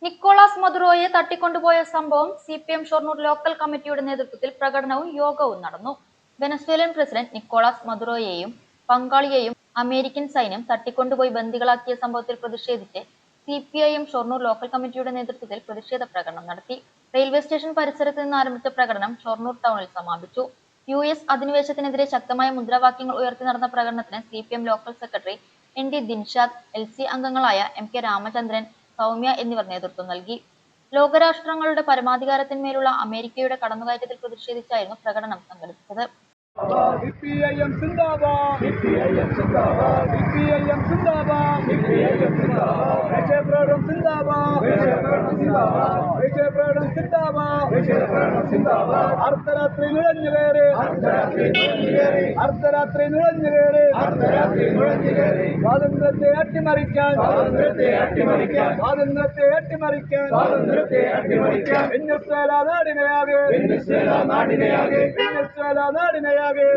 Nicholas മദുറോയെ തട്ടിക്കൊണ്ടുപോയ സംഭവം CPM Shoranur local കമ്മിറ്റിയുടെ നേതൃത്വത്തിൽ പ്രകടനവും യോഗവും നടന്നു. വെനസ്വേലൻ പ്രസിഡന്റ് നിക്കോളാസ് മദുറോയെയും പങ്കാളിയെയും അമേരിക്കൻ സൈന്യം തട്ടിക്കൊണ്ടുപോയി ബന്ദികളാക്കിയ സംഭവത്തിൽ പ്രതിഷേധിച്ച് സിപിഐഎം ഷൊർണൂർ ലോക്കൽ കമ്മിറ്റിയുടെ നേതൃത്വത്തിൽ പ്രതിഷേധ പ്രകടനം നടത്തി. റെയിൽവേ സ്റ്റേഷൻ പരിസരത്ത് നിന്ന് ആരംഭിച്ച പ്രകടനം ഷൊർണൂർ ടൗണിൽ സമാപിച്ചു. US അധിനിവേശത്തിനെതിരെ ശക്തമായ മുദ്രാവാക്യങ്ങൾ ഉയർത്തി നടന്ന പ്രകടനത്തിന് CPM local secretary ND Dinshad, LC അംഗങ്ങളായ MK രാമചന്ദ്രൻ, സൗമ്യ എന്നിവർ നേതൃത്വം നൽകി. ലോകരാഷ്ട്രങ്ങളുടെ പരമാധികാരത്തിന്മേലുള്ള അമേരിക്കയുടെ കടന്നുകയറ്റത്തിൽ പ്രതിഷേധിച്ചായിരുന്നു പ്രകടനം സംഘടിപ്പിച്ചത്. CPIM സിന്ദാബാദ്, CPIM സിന്ദാബാദ്, CPIM സിന്ദാബാദ്, CPIM സിന്ദാബാദ്, വിജയപ്രകടനം സിന്ദാബാദ്, വിജയപ്രകടനം സിന്ദാബാദ്, വിജയപ്രകടനം സിന്ദാബാദ്, വിജയപ്രകടനം സിന്ദാബാദ്. അർദ്ധരാത്രി നുഴഞ്ഞുകയറി, അർദ്ധരാത്രി നുഴഞ്ഞുകയറി, അർദ്ധരാത്രി നുഴഞ്ഞുകയറി, അർദ്ധരാത്രി നുഴഞ്ഞുകയറി. സ്വാതന്ത്ര്യത്തെ അട്ടിമറിക്കാൻ, സ്വാതന്ത്ര്യത്തെ അട്ടിമറിക്കാൻ, സ്വാതന്ത്ര്യത്തെ അട്ടിമറിക്കാൻ, സ്വാതന്ത്ര്യത്തെ അട്ടിമറിക്കാൻ. വെനസ്വേല നാടിനെയാകെ, വെനസ്വേല നാടിനെയാകെ,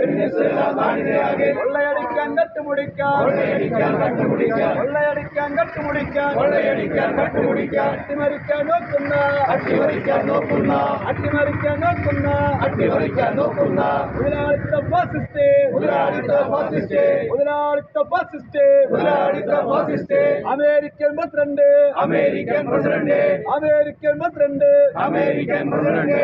വെനസ്വേല നാടിനെയാകെ, കൊള്ളയടിക്കാൻ കട്ടുമുടിക്കാൻ, കൊള്ളയടിക്കാൻ കട്ടുമുടിക്കാൻ, കൊള്ളയടിക്കാൻ കട്ടുമുടിക്കാൻ, കൊള്ളയടിക്കാൻ കട്ടുമുടിക്കാൻ. അട്ടിമറിക്കാൻ നോക്കുന്ന, അട്ടിമറിക്കാൻ നോക്കുന്ന, അട്ടിമറിക്കാൻ നോക്കുന്ന, അട്ടിമറിക്കാൻ നോക്കുന്ന മുതലാളിത്ത ഫാസിസ്റ്റ്, മുതലാളിത്ത ഫാസിസ്റ്റ്, മുതലാളിത്ത ഫാസിസ്റ്റ്, മുതലാളിത്ത fascist. American president, American president, American president, American president.